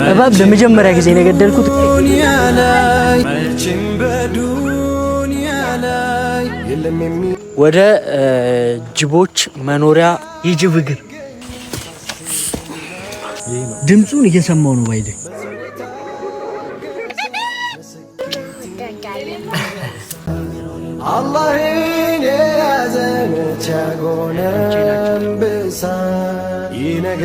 እባብ ለመጀመሪያ ጊዜ ነው የገደልኩት። ወደ ጅቦች መኖሪያ የጅብ እግር ድምጹን እየሰማው ነው ባይደ አላህን ያዘን ቻጎነም ብሳ ይነጋ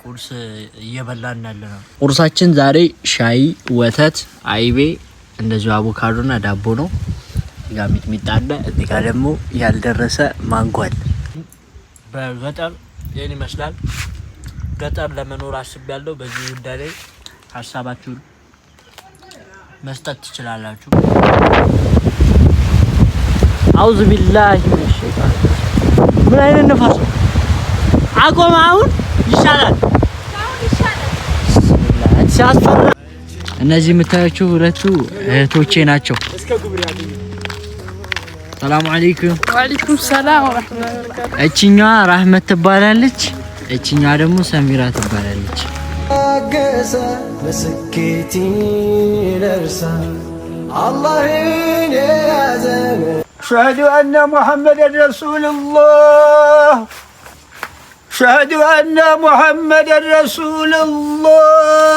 ቁርስ እየበላን ያለ ነው። ቁርሳችን ዛሬ ሻይ፣ ወተት፣ አይቤ እንደዚሁ አቮካዶና ዳቦ ነው። እዚህ ጋር ሚጥሚጣ አለ። እዚህ ጋር ደግሞ ያልደረሰ ማንጎ አለ። በገጠር ይሄን ይመስላል። ገጠር ለመኖር አስቤያለሁ። በዚህ ጉዳይ ላይ ሀሳባችሁን መስጠት ትችላላችሁ። አውዝ ቢላሂ ሚነሽ ሸይጣን። ምን አይነት ነፋስ ነው? አቆም። አሁን ይሻላል። ሲያስፈራ። እነዚህ የምታዩቸው ሁለቱ እህቶቼ ናቸው። ሰላም አለይኩም። ወአለይኩም ሰላም ወራህመቱላሂ ወበረካቱ። እቺኛዋ ራህመት ትባላለች። እቺኛዋ ደግሞ ሰሚራ ትባላለች። አገሰ ለስኬቲ ለርሳ አላህን ያዘነ أشهد أن محمدا رسول الله أشهد أن محمدا رسول الله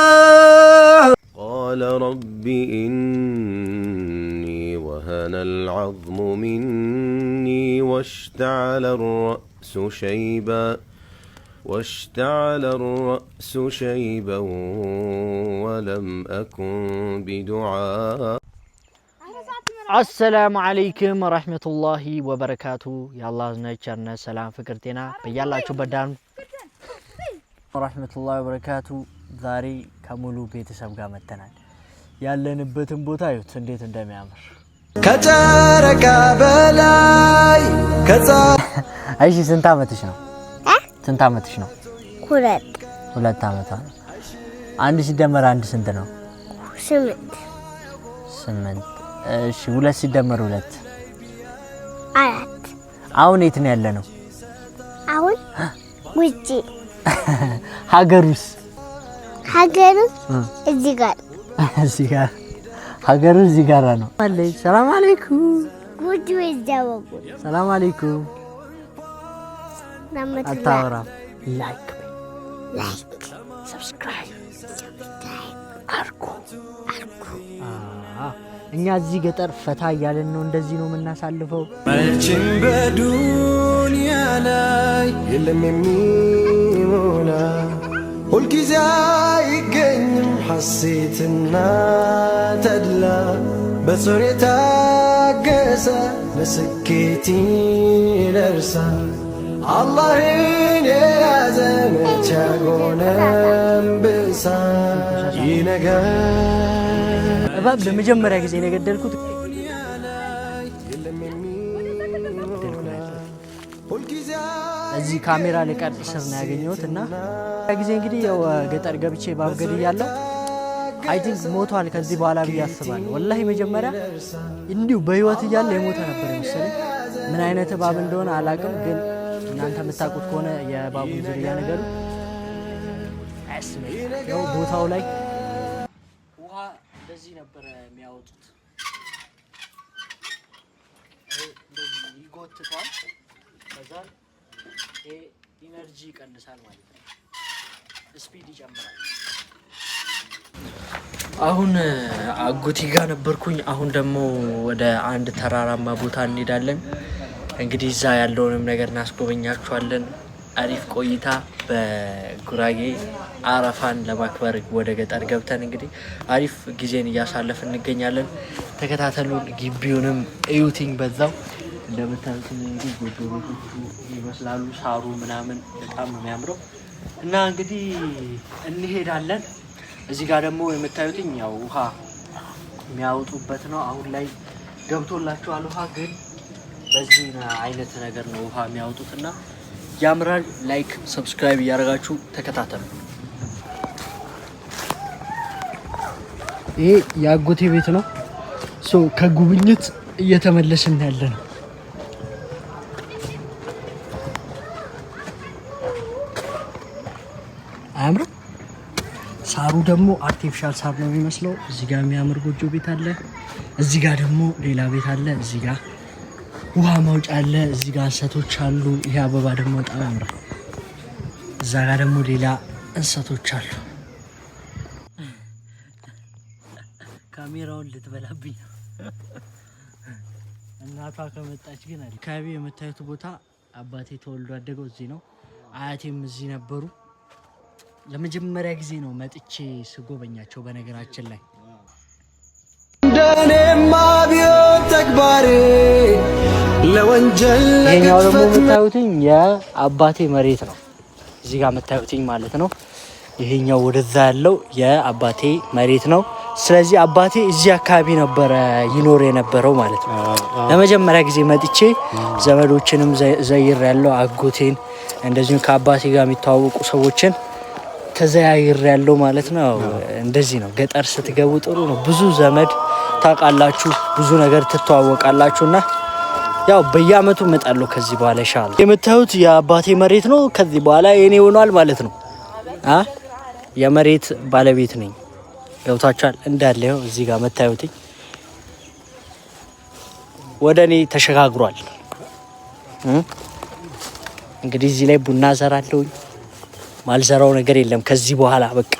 قال رب إني وهن العظم مني واشتعل الرأس شيبا ولم أكن بدعاء السلام عليكم ورحمة الله وبركاته يا الله نيتشرنا سلام فكر تينا بيالاچو بدان ورحمة الله وبركاته ዛሬ ከሙሉ ቤተሰብ ጋር መተናል። ያለንበትን ቦታ ይሁት እንዴት እንደሚያምር ከጨረቃ በላይ አይሺ ስንት አመትሽ ነው? ስንት አመትሽ ነው? ሁለት አመት ነው። አንድ ሲደመር አንድ ስንት ነው? 8 እሺ ሁለት ሲደመር ሁለት 4 አሁን የት ነው ያለነው? አሁን ውጪ ሀገሩስ እዚህ ጋር ሀገሩ እዚህ ጋር ነው። ሰላም አለይኩም ጉድ ወይዛው ሰላም አለይኩም አታወራ ላይክ ሰብስክራይብ አርጉ እኛ እዚህ ገጠር ፈታ እያለን ነው። እንደዚህ ነው የምናሳልፈው። መቼም በዱንያ ላይ የለም የሚሞላ ሁልጊዜ አይገኝም ሐሴትና ተድላ በጾር የታገሰ ለስኬት ይደርሳል። አላህን የያዘ መቼ ያጎነም ብሳ ይነጋል። እባብ ለመጀመሪያ ጊዜ ነው የገደልኩት። እዚህ ካሜራ ለቀርጽ ስር ነው ያገኘሁት እና ጊዜ እንግዲህ ያው ገጠር ገብቼ እባብ ገድያለሁ። አይ ቲንክ ሞቷል ከዚህ በኋላ ብዬ አስባለሁ። ወላሂ መጀመሪያ እንዲሁ በህይወት እያለ የሞተ ነበር መሰለኝ። ምን አይነት እባብ እንደሆነ አላውቅም፣ ግን እናንተ የምታውቁት ከሆነ የእባቡን ዝርያ ነገሩ ያው ቦታው ላይ ውሃ እንደዚህ ነበር የሚያወጡት። እንደዚህ ይጎትቷል፣ ከዛ ኢነርጂ ይቀንሳል ማለት ነው፣ ስፒድ ይጨምራል። አሁን አጎቴ ጋር ነበርኩኝ። አሁን ደግሞ ወደ አንድ ተራራማ ቦታ እንሄዳለን። እንግዲህ እዛ ያለውንም ነገር እናስጎበኛችኋለን። አሪፍ ቆይታ በጉራጌ አረፋን ለማክበር ወደ ገጠር ገብተን እንግዲህ አሪፍ ጊዜን እያሳለፍን እንገኛለን። ተከታተሉን፣ ግቢውንም እዩትኝ። በዛው እንደምታዩት እንግዲህ ጎጆ ቤቶቹ ይመስላሉ፣ ሳሩ ምናምን በጣም ነው የሚያምረው እና እንግዲህ እንሄዳለን። እዚህ ጋር ደግሞ የምታዩትኝ ያው ውሃ የሚያወጡበት ነው። አሁን ላይ ገብቶላችኋል ውሃ፣ ግን በዚህ አይነት ነገር ነው ውሃ የሚያወጡትና ያምራል። ላይክ ሰብስክራይብ እያደረጋችሁ ተከታተሉ። ይሄ የአጎቴ ቤት ነው። ከጉብኝት እየተመለስን ያለ ነው። አያምርም? ሳሩ ደግሞ አርቲፊሻል ሳር ነው የሚመስለው። እዚህ ጋር የሚያምር ጎጆ ቤት አለ። እዚህ ጋር ደግሞ ሌላ ቤት አለ። እዚህ ጋር ውሃ ማውጫ አለ። እዚህ ጋር እንሰቶች አሉ። ይሄ አበባ ደግሞ በጣም ያምራል። እዛ ጋር ደግሞ ሌላ እንሰቶች አሉ። ካሜራውን ልትበላብኝ ነው እናቷ ከመጣች ግን አለ። አካባቢ የምታዩት ቦታ አባቴ ተወልዶ ያደገው እዚህ ነው። አያቴም እዚህ ነበሩ። ለመጀመሪያ ጊዜ ነው መጥቼ ስጎበኛቸው። በነገራችን ላይ እንደኔማ ቢሆን ተግባሬ ለወንጀል ይሄኛው ደግሞ የምታዩትኝ የአባቴ መሬት ነው። እዚህ ጋር የምታዩትኝ ማለት ነው። ይሄኛው ወደዛ ያለው የአባቴ መሬት ነው። ስለዚህ አባቴ እዚህ አካባቢ ነበረ ይኖር የነበረው ማለት ነው። ለመጀመሪያ ጊዜ መጥቼ ዘመዶችንም ዘይር ያለው አጎቴን እንደዚሁ ከአባቴ ጋር የሚተዋወቁ ሰዎችን ተዘያይር ያለው ማለት ነው። እንደዚህ ነው ገጠር ስትገቡ ጥሩ ነው። ብዙ ዘመድ ታውቃላችሁ፣ ብዙ ነገር ትተዋወቃላችሁና ያው በየአመቱ እመጣለሁ ከዚህ በኋላ ኢንሻአላህ። የምታዩት የአባቴ መሬት ነው። ከዚህ በኋላ የኔ ሆኗል ማለት ነው። የመሬት ባለቤት ነኝ። ገብታችኋል? እንዳለ ይኸው እዚህ ጋር መታዩት ወደ እኔ ተሸጋግሯል። እንግዲህ እዚህ ላይ ቡና ዘራለሁ። ማልዘራው ነገር የለም ከዚህ በኋላ በቃ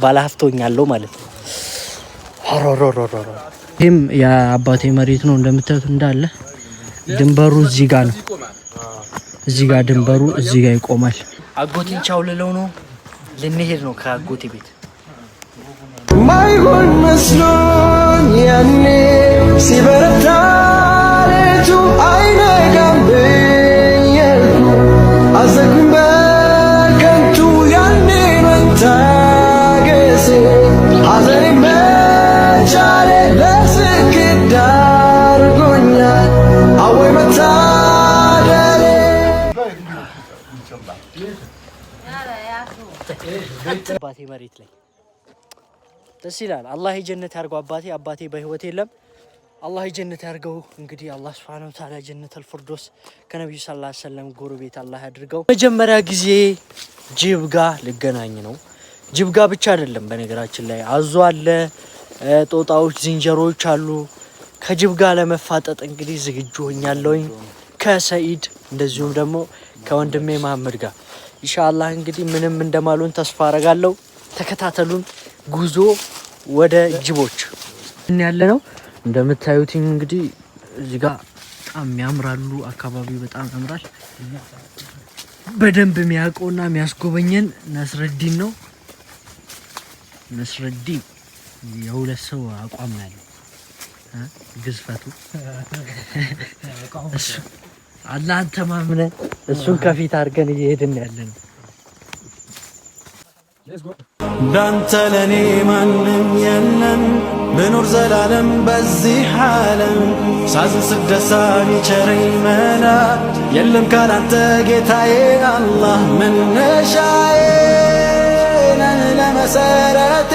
ባለሀብቶኛለሁ ማለት ነው። ይህም የአባቴ መሬት ነው እንደምታዩት እንዳለ። ድንበሩ እዚህ ጋር ነው። እዚህ ጋር ድንበሩ እዚህ ጋር ይቆማል። አጎቴን ቻው ልለው ነው። ልንሄድ ነው ከአጎቴ ቤት። ማይሆን መስሎኝ ያኔ ሲበረታ ሌቱ አይነጋም ብያልኩ አዘንኩኝ በከንቱ ያኔ መታገሴ ሐዘኔ መቻሌ ለስኬት ዳርጎኛል። አወይ መታደሌ አባቴ መሬት ላይ ደስ ይላል። አላህ የጀነት ያርገው አባቴ በህይወት የለም። አላህ የጀነት ያርገው። እንግዲህ አላህ Subhanahu Wa Ta'ala ጀነተል ፊርደውስ ከነብዩ ሰለላሁ ዐለይሂ ወሰለም ጎረቤት አላህ ያድርገው። መጀመሪያ ጊዜ ጅብ ጋር ልገናኝ ነው። ጅብ ጋር ብቻ አይደለም በነገራችን ላይ አዞ አለ፣ ጦጣዎች፣ ዝንጀሮዎች አሉ። ከጅብ ጋር ለመፋጠጥ እንግዲህ ዝግጁ ሆኛለሁኝ ከሰኢድ እንደዚሁም ደግሞ ከወንድሜ መሐመድ ጋር ኢንሻአላህ። እንግዲህ ምንም እንደማሉን ተስፋ አረጋለሁ። ተከታተሉን። ጉዞ ወደ ጅቦች ያለ ነው። እንደምታዩት እንግዲህ እዚህ ጋር በጣም ያምራሉ። አካባቢው በጣም ያምራል። በደንብ የሚያውቀውና የሚያስጎበኘን ነስረዲን ነው። ነስረዲን የሁለት ሰው አቋም ያለው ግዝፈቱ እሱ አላህን ተማምነን እሱን ከፊት አድርገን እየሄድን ያለ ነው። እንዳንተ ለኔ ማንም የለም ብኖር ዘላለም በዚህ ዓለም ሳዝን ስደሳ ቢቸረኝ መላ የለም ካላንተ ጌታዬ አላህ መነሻዬ ነህ ለመሰረቴ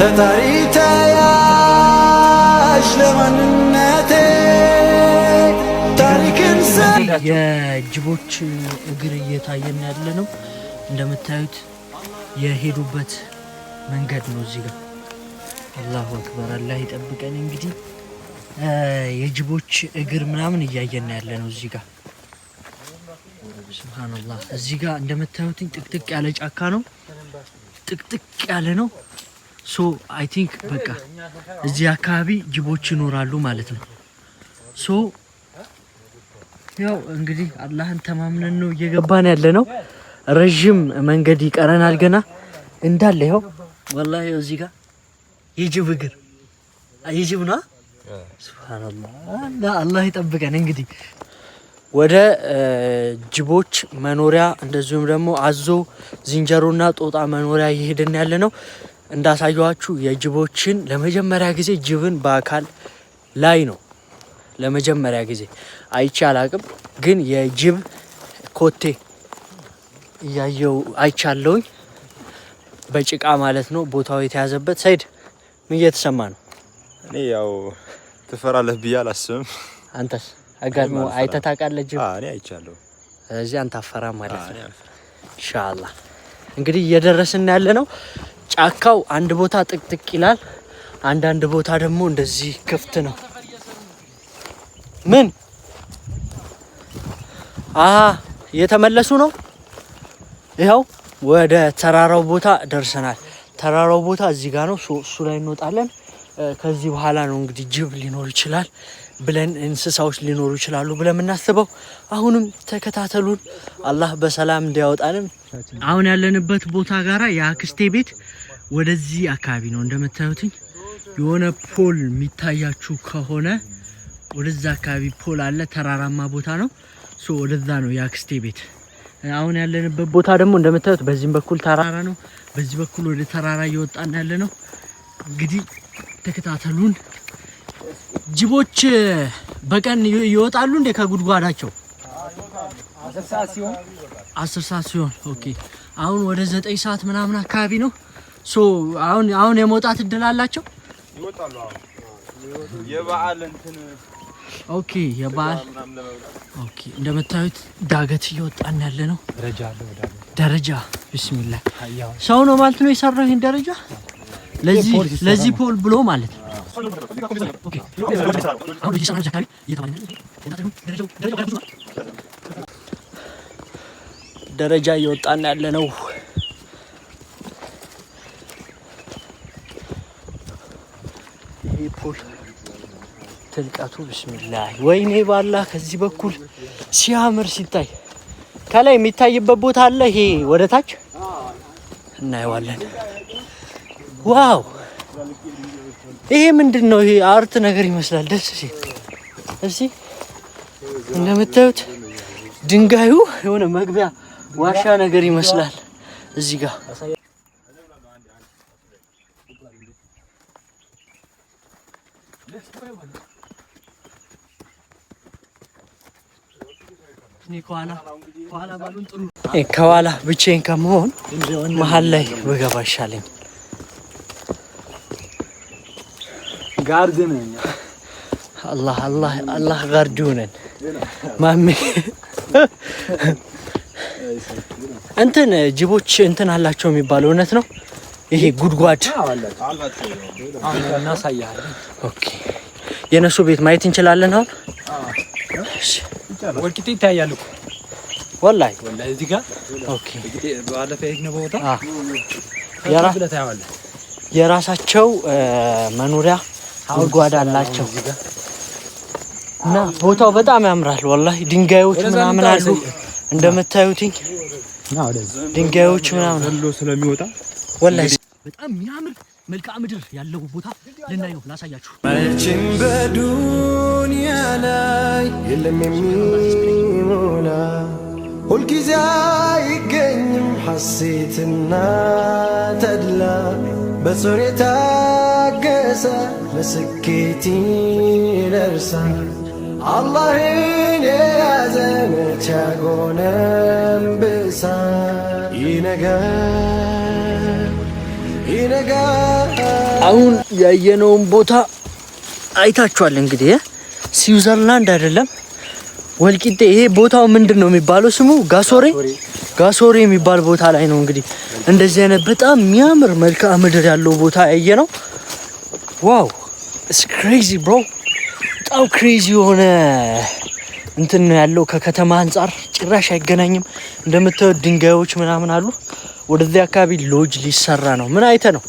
ተታሪ ተያዥ ለማንነቴ ታሪክን የጅቦች እግር እየታየን ያለ ነው። እንደምታዩት የሄዱበት መንገድ ነው። እዚህ ጋር አላሁ አክበር አላህ ይጠብቀን። እንግዲህ የጅቦች እግር ምናምን እያየን ያለ ነው። እዚህ ጋር ሱብሃንአላህ። እዚህ ጋር እንደምታዩት ጥቅጥቅ ያለ ጫካ ነው። ጥቅጥቅ ያለ ነው። ሶ አይ ቲንክ በቃ እዚህ አካባቢ ጅቦች ይኖራሉ ማለት ነው። ሶ ያው እንግዲህ አላህን ተማምነን ነው እየገባን ያለ ነው። ረጅም መንገድ ይቀረናል ገና እንዳለ ይኸው ወላሂ እዚህ ጋር የጅብ እግር የጅብ ነው። ሱብሃንአላህ አላህ ይጠብቀን። እንግዲህ ወደ ጅቦች መኖሪያ እንደዚሁም ደግሞ አዞ ዝንጀሮና ጦጣ መኖሪያ እየሄድን ያለ ነው። እንዳሳየኋችሁ የጅቦችን ለመጀመሪያ ጊዜ ጅብን በአካል ላይ ነው ለመጀመሪያ ጊዜ አይቼ አላቅም፣ ግን የጅብ ኮቴ እያየው አይቻለሁኝ በጭቃ ማለት ነው ቦታው የተያዘበት። ሰይድ ምን እየተሰማ ነው? እኔ ያው ትፈራለህ ብዬ አላስብም። አንተስ አጋጥሞ አይተህ ታውቃለህ? ጅብ እኔ አይቻለሁ። ስለዚህ አንተ አፈራም ማለት ነው ኢንሻአላህ። እንግዲህ እየደረስን ያለ ነው። ጫካው አንድ ቦታ ጥቅጥቅ ይላል፣ አንዳንድ ቦታ ደግሞ እንደዚህ ክፍት ነው። ምን እየተመለሱ ነው። ይኸው ወደ ተራራው ቦታ ደርሰናል። ተራራው ቦታ እዚህ ጋር ነው። እሱ ላይ እንወጣለን። ከዚህ በኋላ ነው እንግዲህ ጅብ ሊኖር ይችላል ብለን እንስሳዎች ሊኖሩ ይችላሉ ብለን የምናስበው። አሁንም ተከታተሉን፣ አላህ በሰላም እንዲያወጣንም። አሁን ያለንበት ቦታ ጋራ የአክስቴ ቤት ወደዚህ አካባቢ ነው። እንደምታዩትኝ የሆነ ፖል የሚታያችሁ ከሆነ ወደዛ አካባቢ ፖል አለ። ተራራማ ቦታ ነው። ወደዛ ነው የአክስቴ ቤት። አሁን ያለንበት ቦታ ደግሞ እንደምታዩት በዚህም በኩል ተራራ ነው፣ በዚህ በኩል ወደ ተራራ እየወጣን ያለ ነው። እንግዲህ ተከታተሉን። ጅቦች በቀን ይወጣሉ እንደ ከጉድጓዳቸው 10 ሰዓት ሲሆን ኦኬ። አሁን ወደ 9 ሰዓት ምናምን አካባቢ ነው። አሁን የመውጣት እድል አላቸው። ይወጣሉ። የበዓል እንትን ኦኬ፣ የበዓል ኦኬ። እንደምታዩት ዳገት እየወጣን ያለ ነው። ደረጃ ቢስሚላህ ሰው ነው ማለት ነው የሰራው ይሄን ደረጃ ለዚህ ፖል ብሎ ማለት ነው። ኦኬ አሁን እዚህ ሰራው አካባቢ ደረጃ እየወጣን ያለ ነው። ይሄ ፖል ትልቀቱ ቢስሚላህ ወይኔ ባላ ከዚህ በኩል ሲያምር ሲታይ ከላይ የሚታይበት ቦታ አለ። ይሄ ወደ ታች እናየዋለን። ዋው ይሄ ምንድነው? ይሄ አርት ነገር ይመስላል። ደስ ሲል እዚህ እንደምታዩት ድንጋዩ የሆነ መግቢያ ዋሻ ነገር ይመስላል። እዚህ ጋር ከኋላ ብቻዬን ከመሆን መሀል ላይ ብገባ ይሻለኝ። ጋርድ ነኝ። አላህ ጋርድ ይሁነን። ማሜ እንትን ጅቦች እንትን አላቸው የሚባለው እውነት ነው? ይሄ ጉድጓድ እናሳያለን። ኦኬ የነሱ ቤት ማየት እንችላለን አሁን? ወልቂጤ ይታያል እኮ ወላሂ እዚህ ጋር ኦኬ። ባለፈ የት ቦታ የራሳቸው መኖሪያ ጉድጓድ አላቸው እና ቦታው በጣም ያምራል። ወላሂ ድንጋዮች ምናምን አሉ እንደምታዩትኝ ድንጋዮች ምናምን ዘሎ ስለሚወጣ ወላሂ በጣም የሚያምር መልክዓ ምድር ያለው ቦታ ልናይ ነው። ላሳያችሁ። መቼም በዱንያ ላይ የለም የሚሞላ ሁልጊዜ አይገኝም ሐሴትና ተድላ በጾር የታገሰ ለስኬት ይደርሳል። አላህን የያዘ መቼ ያጎነበሳል። ይነጋል። አሁን ያየነውን ቦታ አይታችኋል። እንግዲህ ስዊዘርላንድ አይደለም ወልቂጤ። ይሄ ቦታው ምንድን ነው የሚባለው? ስሙ ጋሶሬ የሚባል ቦታ ላይ ነው። እንግዲህ እንደዚህ አይነት በጣም የሚያምር መልክዓ ምድር ያለው ቦታ ያየነው። ዋው ኢትስ ክሬዚ ብሮ። በጣም ክሬዚ የሆነ እንትን ነው ያለው። ከከተማ አንጻር ጭራሽ አይገናኝም። እንደምታዩት ድንጋዮች ምናምን አሉ። ወደዚህ አካባቢ ሎጅ ሊሰራ ነው። ምን አይተ ነው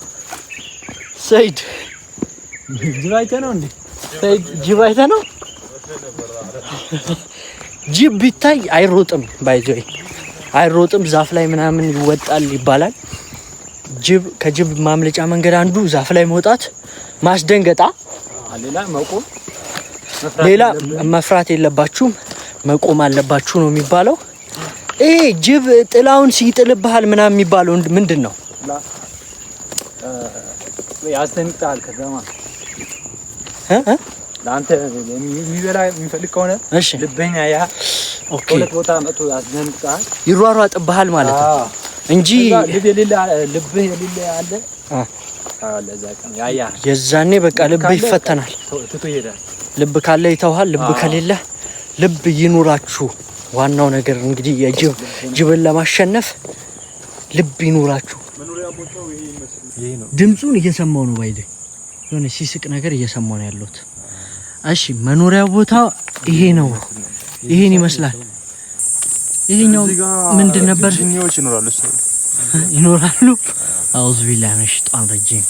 ሰይድ? ጅብ አይተህ ነው እንዴ? ሰይድ ጅብ አይተ ነው? ጅብ ቢታይ አይሮጥም፣ ባይዘይ አይሮጥም። ዛፍ ላይ ምናምን ይወጣል ይባላል። ከጅብ ማምለጫ መንገድ አንዱ ዛፍ ላይ መውጣት፣ ማስደንገጣ። ሌላ መፍራት የለባችሁም፣ መቆም አለባችሁ ነው የሚባለው። ይሄ ጅብ ጥላውን ሲጥልብሃል ምናምን የሚባለው ምንድን ነው? ያስደንግጣል። ከዛማ ለአንተ የሚበላ የሚፈልግ ከሆነ ልብህን ያያል። ኦኬ ሁለት ቦታ መጥቶ ያስደንግጣል፣ ይሯሯጥብሃል ማለት ነው እንጂ ልብህ የሌለ አለ የዛኔ በቃ ልብህ ይፈተናል። ትቶ ይሄዳል። ልብ ካለ ይተውሃል፣ ልብ ከሌለ ልብ ይኑራችሁ። ዋናው ነገር እንግዲህ ጅብን ለማሸነፍ ልብ ይኑራችሁ። ድምጹን እየሰማው ነው ባይደ የሆነ ሲስቅ ነገር እየሰማው ነው ያለሁት። እሺ መኖሪያ ቦታ ይሄ ነው። ይሄን ይመስላል። ይሄኛው ምንድን ነበር? ጂኒዎች ይኖራሉ። አውዝ ቢላህ ነሽጣን ረጂም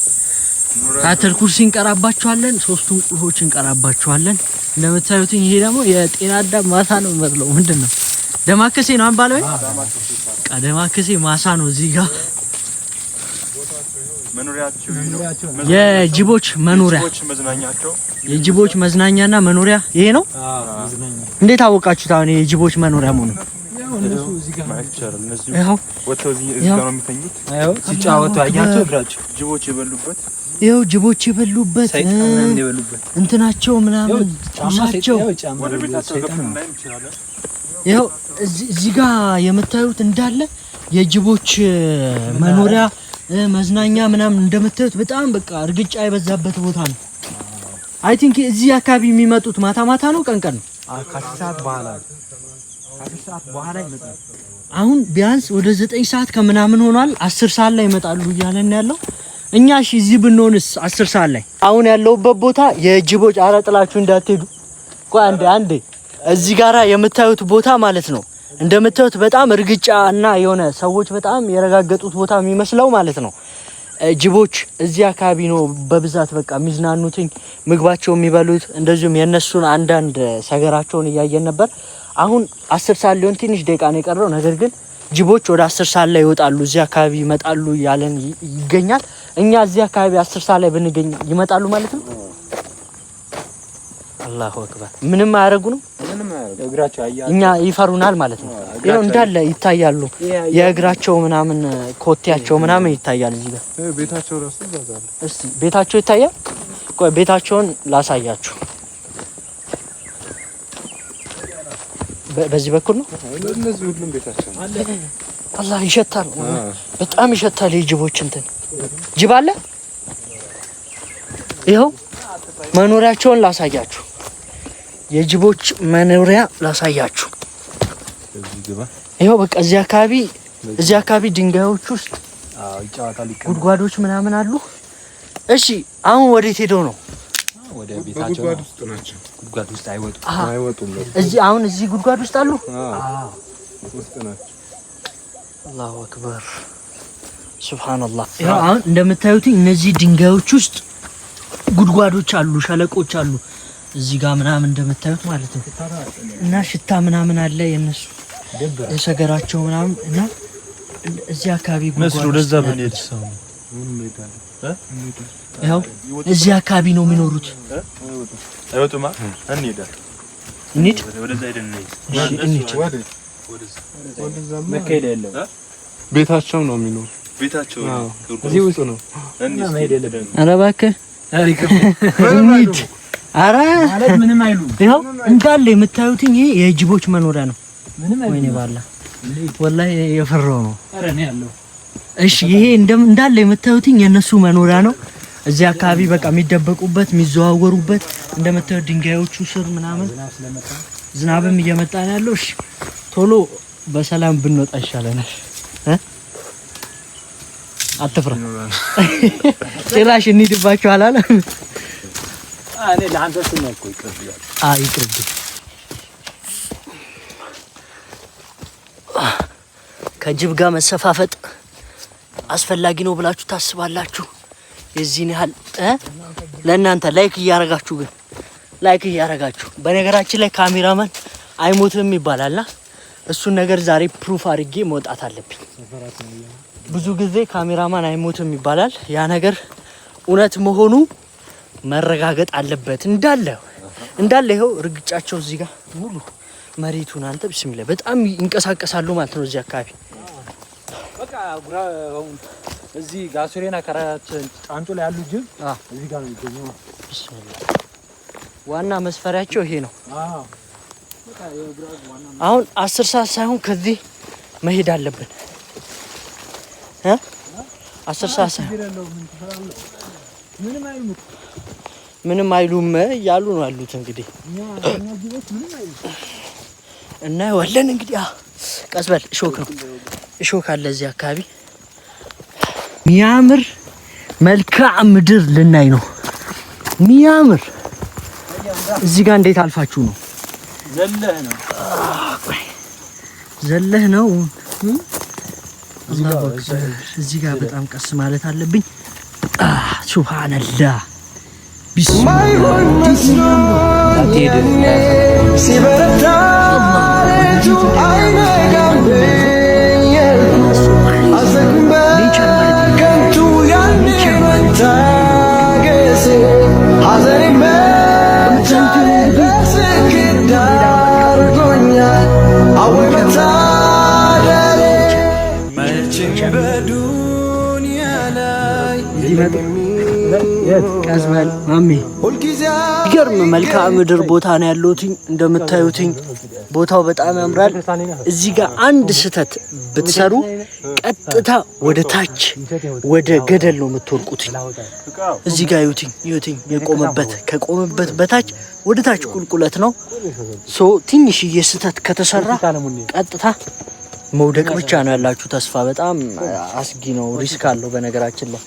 አተር ኩርሲ እንቀራባቸዋለን። ሶስቱን ቁልፎች እንቀራባቸዋለን። እንደምታዩት ይሄ ደግሞ የጤና አዳም ማሳ ነው መስለው ምንድነው? ደማከሴ ነው አንባለው። ደማከሴ ማሳ ነው እዚህ ጋር መኖሪያቸው የጅቦች መኖሪያ የጅቦች መዝናኛና መኖሪያ ይሄ ነው። እንዴት አወቃችሁት? አሁን የጅቦች መኖሪያ መሆኑ እነሱ እዚህ ጋር ማይቻል እነሱ ወጥተው እዚህ ጋር ነው የሚተኙት። አዎ ሲጫወቱ አያቸው እግራቸው ጅቦች የበሉበት ይኸው ጅቦች የበሉበት እንትናቸው ምናምን ጫማቸው ወደ ቤታቸው ገብተው እንዳይም ይችላል። ይኸው እዚህ ጋር የምታዩት እንዳለ የጅቦች መኖሪያ መዝናኛ ምናምን እንደምታዩት በጣም በቃ እርግጫ የበዛበት ቦታ ነው። አይ ቲንክ እዚህ አካባቢ የሚመጡት ማታ ማታ ነው ቀን ቀን ነው? ከሰዓት በኋላ ይመጣሉ። አሁን ቢያንስ ወደ 9 ሰዓት ከምናምን ሆኗል። 10 ሰዓት ላይ ይመጣሉ እያለን ያለው እኛ እሺ እዚህ ብንሆንስ 10 ሰዓት ላይ አሁን ያለውበት ቦታ የጅቦች አራጥላችሁ እንዳትሄዱ። ቆይ አንዴ እዚህ ጋራ የምታዩት ቦታ ማለት ነው እንደምታዩት በጣም እርግጫ እና የሆነ ሰዎች በጣም የረጋገጡት ቦታ የሚመስለው ማለት ነው። ጅቦች እዚህ አካባቢ ነው በብዛት በቃ የሚዝናኑት ምግባቸው የሚበሉት። እንደዚሁም የነሱን አንዳንድ ሰገራቸውን እያየን ነበር። አሁን 10 ሰዓት ሊሆን ትንሽ ደቂቃ ነው የቀረው። ነገር ግን ጅቦች ወደ 10 ሰዓት ላይ ይወጣሉ፣ እዚህ አካባቢ ይመጣሉ ያለን ይገኛል። እኛ እዚህ አካባቢ 10 ሰዓት ላይ ብንገኝ ይመጣሉ ማለት ነው። አላሁ አክበር። ምንም አያረጉንም፣ እግራቸው አያቸው እኛ ይፈሩናል ማለት ነው። ይሄው እንዳለ ይታያሉ፣ የእግራቸው ምናምን ኮቴያቸው ምናምን ይታያል። እዚህ ጋር ቤታቸው ራሱ ይዛዛሉ። እስቲ ቤታቸው ይታያል። ቆይ ቤታቸውን ላሳያችሁ። በዚህ በኩል ነው። እነዚህ ሁሉም ቤታቸው ነው። አላህ ይሸታል፣ በጣም ይሸታል። የጅቦች እንትን ጅብ አለ። ይኸው መኖሪያቸውን ላሳያችሁ፣ የጅቦች መኖሪያ ላሳያችሁ። ይኸው በቃ እዚህ አካባቢ ድንጋዮች ውስጥ ይጫወታሉ፣ ጉድጓዶች ምናምን አሉ። እሺ አሁን ወዴት ሄደው ነው? ወደ ቤታቸው ውስጥ ናቸው። ጉድጓድ ውስጥ አይወጡም። እዚህ ጉድጓድ ውስጥ አሉ። ውስጥ ናቸው። አላሁ አክበር ሱብሃንአላህ። ይኸው አሁን እንደምታዩት እነዚህ ድንጋዮች ውስጥ ጉድጓዶች አሉ፣ ሸለቆች አሉ እዚህ ጋር ምናምን እንደምታዩት ማለት ነው። እና ሽታ ምናምን አለ የነሱ የሰገራቸው ምናምን እና እዚህ አካባቢ ጉድጓድ ወደዛ በኔት ሰው ያው እዚህ አካባቢ ነው የሚኖሩት። አይወጡማ። እንሂድ ወደዛ ሄደን መከሄድ የለም። ቤታቸው ነው የሚኖሩ። ቤታቸው እዚህ ውስጥ ነው እና መሄድ የለም። ኧረ እባክህ እንሂድ። ኧረ ማለት ምንም አይሉም። ይኸው እንዳለ የምታዩት ይሄ የጅቦች መኖሪያ ነው። ወይኔ ባላ ወላሂ የፈራው ነው። ኧረ እኔ ያለው እሺ ይሄ እንዳለ የምታዩት የነሱ መኖሪያ ነው። እዚህ አካባቢ በቃ የሚደበቁበት የሚዘዋወሩበት እንደምታዩት ድንጋዮቹ ስር ምናምን ዝናብም እየመጣ ነው ያለው። እሺ ቶሎ በሰላም ብንወጣ ይሻለናል። አትፍራ፣ ጭራሽ እንሂድባቸው አላለ። እኔ ለአንተ ስም እኮ ይቅርብኛል። ይቅርብ። ከጅብ ጋር መሰፋፈጥ አስፈላጊ ነው ብላችሁ ታስባላችሁ? የዚህን ያህል ለእናንተ ላይክ እያረጋችሁ በነገራችን ላይ ካሜራማን አይሞትም ይባላልና እሱን ነገር ዛሬ ፕሩፍ አድርጌ መውጣት አለብኝ። ብዙ ጊዜ ካሜራማን አይሞትም ይባላል። ያ ነገር እውነት መሆኑ መረጋገጥ አለበት። እንዳለ ይኸው እርግጫቸው እዚህ ጋር ሙሉ መሬቱን አንተ ቢስሚላህ በጣም ይንቀሳቀሳሉ ማለት ነው እዚህ አካባቢ። በቃ እዚህ ጋሶሬና ከራት ጫንጮ ላይ ያሉ ጅብ እዚህ ጋር ነው የሚገኘው። ቢስሚላህ ዋና መስፈሪያቸው ይሄ ነው። አሁን 10 ሰዓት ሳይሆን ከዚህ መሄድ አለብን። 10 ሰዓት ሳይሆን ምንም አይሉም እያሉ ነው ያሉት። እንግዲህ እናየዋለን። እንግዲህ ቀስ በል እሾክ ነው፣ እሾክ አለ እዚህ አካባቢ ሚያምር መልክዓ ምድር ልናይ ነው። ሚያምር እዚህ ጋር እንዴት አልፋችሁ ነው? ዘለህ ነው። እዚህ ጋር በጣም ቀስ ማለት አለብኝ። ሱብሃንአላህ ቢስሚላህ ሲበረታ ቀዝበል ማሚ ገርም መልክዓ ምድር ቦታ ነው ያለሁት። እንደምታዩት ቦታው በጣም ያምራል። እዚህ ጋር አንድ ስህተት ብትሰሩ ቀጥታ ወደ ታች ወደ ገደል ነው የምትወርቁት። እዚህ ጋር ዩቲኝ የቆመበት ከቆመበት በታች ወደ ታች ቁልቁለት ነው። ትንሽ ስህተት ከተሰራ ቀጥታ መውደቅ ብቻ ነው ያላችሁ ተስፋ። በጣም አስጊ ነው፣ ሪስክ አለው። በነገራችን ላይ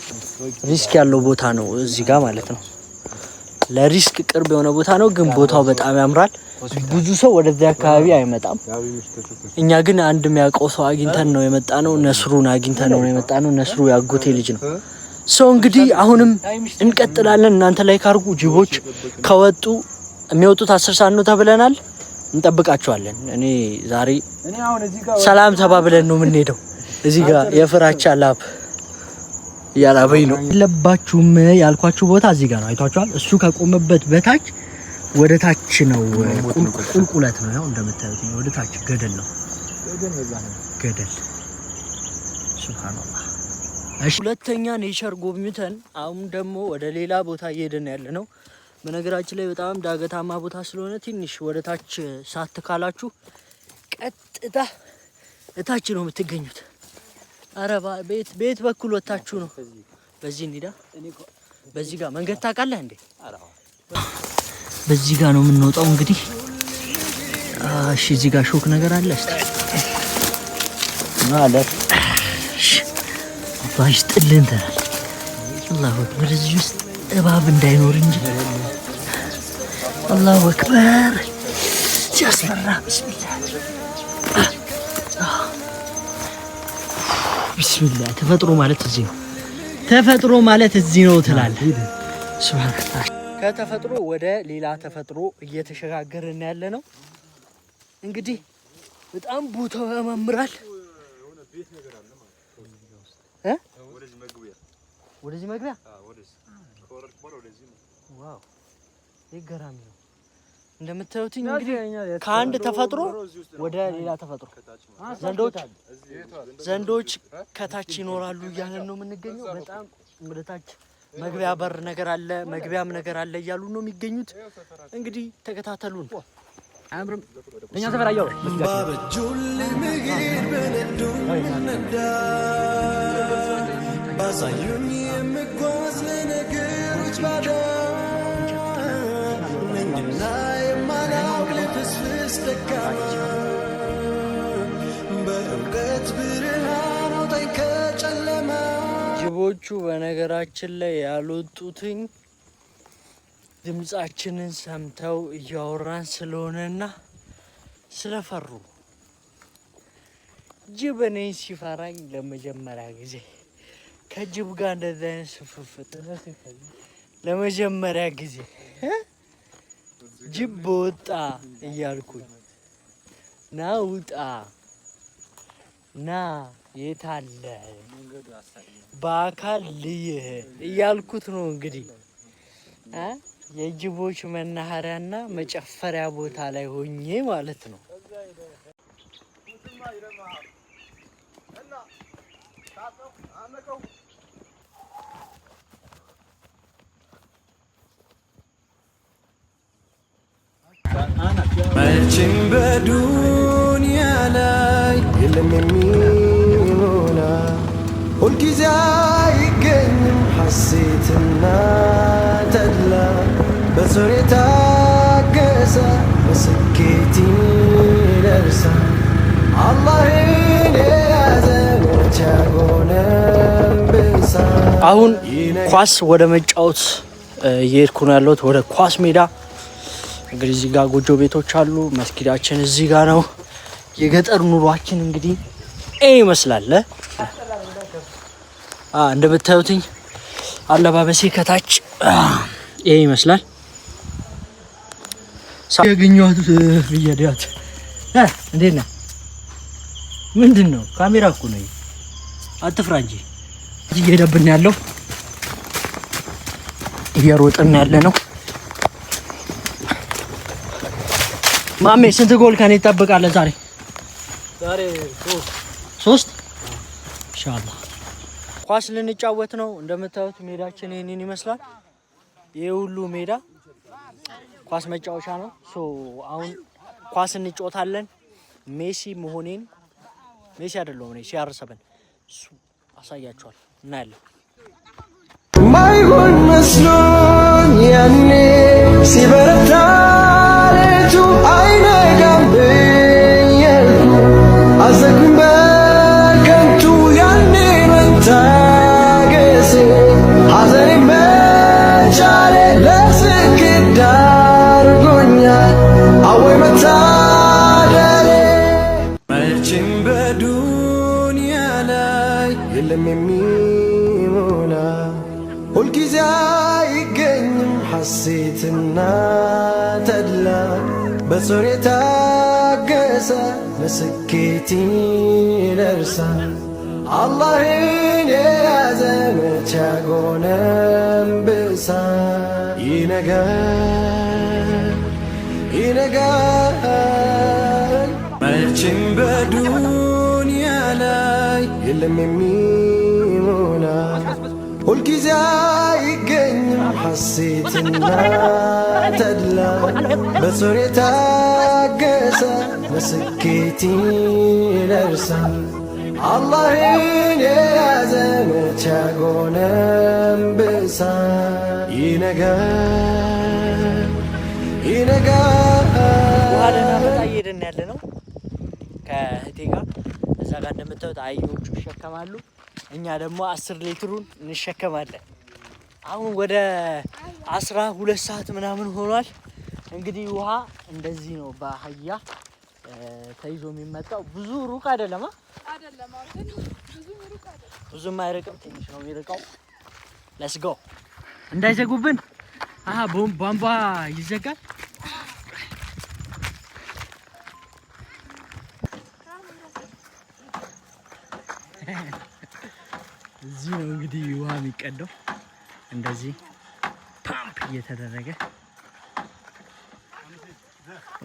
ሪስክ ያለው ቦታ ነው እዚህ ጋር ማለት ነው። ለሪስክ ቅርብ የሆነ ቦታ ነው፣ ግን ቦታው በጣም ያምራል። ብዙ ሰው ወደዚህ አካባቢ አይመጣም። እኛ ግን አንድ የሚያውቀው ሰው አግኝተን ነው የመጣ ነው። ነስሩን አግኝተን ነው የመጣ ነው። ነስሩ ያጎቴ ልጅ ነው። እንግዲህ አሁንም እንቀጥላለን። እናንተ ላይ ካርጉ ጅቦች ከወጡ የሚወጡት 10 ሰዓት ነው ተብለናል። እንጠብቃቸዋለን። እኔ ዛሬ ሰላም ተባብለን ነው የምንሄደው። እዚህ ጋር የፍራቻ ላብ ያላበይ ነው ለባችሁም ያልኳችሁ ቦታ እዚህ ጋር ነው። አይታችኋል። እሱ ከቆመበት በታች ወደ ታች ነው ቁልቁለት ነው። ያው እንደምታዩት ወደ ታች ገደል ነው። ገደል ሱብሃንአላህ። እሺ ሁለተኛ ኔቸር ጎብኝተን አሁን ደግሞ ወደ ሌላ ቦታ እየሄድን ያለ ነው። በነገራችን ላይ በጣም ዳገታማ ቦታ ስለሆነ ትንሽ ወደ ታች ሳትካላችሁ ቀጥታ እታች ነው የምትገኙት። አረባ ቤት በኩል ወጣችሁ ነው። በዚህ እንሂዳ። በዚህ ጋር መንገድ ታውቃለህ እንዴ? በዚህ ጋር ነው የምንወጣው እንግዲህ። እሺ እዚህ ጋር ሾክ ነገር አለ። እስቲ ማለት ባይስ ጥልን ተራል አላሁ አክበር። እዚህ ውስጥ እባብ እንዳይኖር እንጂ አላሁ አክበር። ሲያስፈራ። ቢስሚላህ ተፈጥሮ ማለት እዚህ ነው። ተፈጥሮ ማለት እዚህ ነው ትላለህ። ሱብሃንአላህ። ከተፈጥሮ ወደ ሌላ ተፈጥሮ እየተሸጋገርን ያለ ነው እንግዲህ። በጣም ቦታው ያማምራል። ወደዚህ መግቢያ ዋው ይገራሚ ነው። እንደምታዩት እንግዲህ ከአንድ ተፈጥሮ ወደ ሌላ ተፈጥሮ ዘንዶች ከታች ይኖራሉ እያለን ነው የምንገኘው። በጣም ወደ ታች መግቢያ በር ነገር አለ፣ መግቢያም ነገር አለ እያሉ ነው የሚገኙት። እንግዲህ ተከታተሉን። አምርም ለኛ ሰፈር አየው ባበጁል ምግር በነዱ ነዳ ባሳዩኝ የምጓዝ ለነገሮች ባዳ ነኝና የማላውቅ ልፍስፍስ ደካማ በእውቀት ብርሃን አውጣኝ ከጨለማ። ጅቦቹ በነገራችን ላይ ያልወጡትኝ ድምጻችንን ሰምተው እያወራን ስለሆነና ስለፈሩ። ጅብ እኔን ሲፈራኝ ለመጀመሪያ ጊዜ ከጅብ ጋር እንደዚህ አይነት ስፍፍጥ ለመጀመሪያ ጊዜ ጅብ በወጣ እያልኩኝ ና ውጣ ና የታለ በአካል ልይህ እያልኩት ነው እንግዲህ የጅቦች መናኸሪያና መጨፈሪያ ቦታ ላይ ሆኜ ማለት ነው። መቼም በዱንያ ላይ የለም የሚሞላ ሁልጊዜ አይገኝም ሐሴትና ተድላ በሰው የታገሰ በስኬት ይደርሳል። አላህን የያዘ መቼ ጎነበሳ አሁን ኳስ ወደ መጫወት እየሄድኩ ነው ያለሁት ወደ ኳስ ሜዳ። እንግዲህ እዚህ ጋር ጎጆ ቤቶች አሉ። መስጊዳችን እዚህ ጋር ነው። የገጠር ኑሯችን እንግዲህ ይመስላል። እንደምታዩትኝ አለባበሴ ከታች ይሄ ይመስላል። ያገኘኋት ብያዲያት እንዴት ነህ? ምንድን ነው? ካሜራ እኮ ነው። አትፍራ እንጂ እየሄደብን ያለው እየሮጥን ያለ ነው። ማሜ ስንት ጎል ከኔ ትጠብቃለህ ዛሬ? ዛሬ 3 ኢንሻአላህ። ኳስ ልንጫወት ነው። እንደምታዩት ሜዳችን ይሄንን ይመስላል። ይሄ ሁሉ ሜዳ ኳስ መጫወቻ ነው። አሁን ኳስ እንጫወታለን። ሜሲ መሆኔን ሜሲ አይደለሁም እኔ ሲያርሰበን እሱ አሳያችኋል። እናያለን። ማይሆን መስሎኝ ያኔ ሲበረታ ሌቱ አይነጋም ብያልኩ አዘንኩኝ በከንቱ ያኔ መታገሴ ሐዘኔ መቻሌ ለስኬት ዳርጎኛል። አወይ መታደሌ መቼም በዱንያ ላይ የለም የሚሞላ ሁልጊዜ አይገኝም ሐሴትና ተድላ በጾር የታገሰ ለስኬት ይደርሳል። አላህን የያዘ መቼ ያጎነበሳል። ይነጋል ይነጋል መቼም በዱንያ ላይ የለም የሚሞላ ሁልጊዜ አይገኝም ሐሴትና ተድላ በጾር የታገሰ ለስኬት ይደርሳል። አላህን የያዘ መቼ ያጎነበሳል። ይነጋል ይነጋል። ውሃ ልናመጣ እየሄድን ያለ ነው ከእህቴ ጋር። እዛ ጋር እንደምታዩት አህዮቹ ይሸከማሉ። እኛ ደግሞ 10 ሊትሩን እንሸከማለን። አሁን ወደ 12 ሰዓት ምናምን ሆኗል። እንግዲህ ውሃ እንደዚህ ነው በአህያ ተይዞ የሚመጣው። ብዙ ሩቅ አይደለም አይደለም፣ ብዙም አይርቅም፣ ትንሽ ነው የሚርቀው። ሌትስ ጎ። እንዳይዘጉብን ቧንቧ ይዘጋል። እዚህ ነው እንግዲህ ውሃ የሚቀዳው። እንደዚህ ፓምፕ እየተደረገ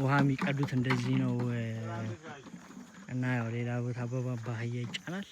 ውሃ የሚቀዱት እንደዚህ ነው። እና ያው ሌላ ቦታ በባህያ ይጫናል።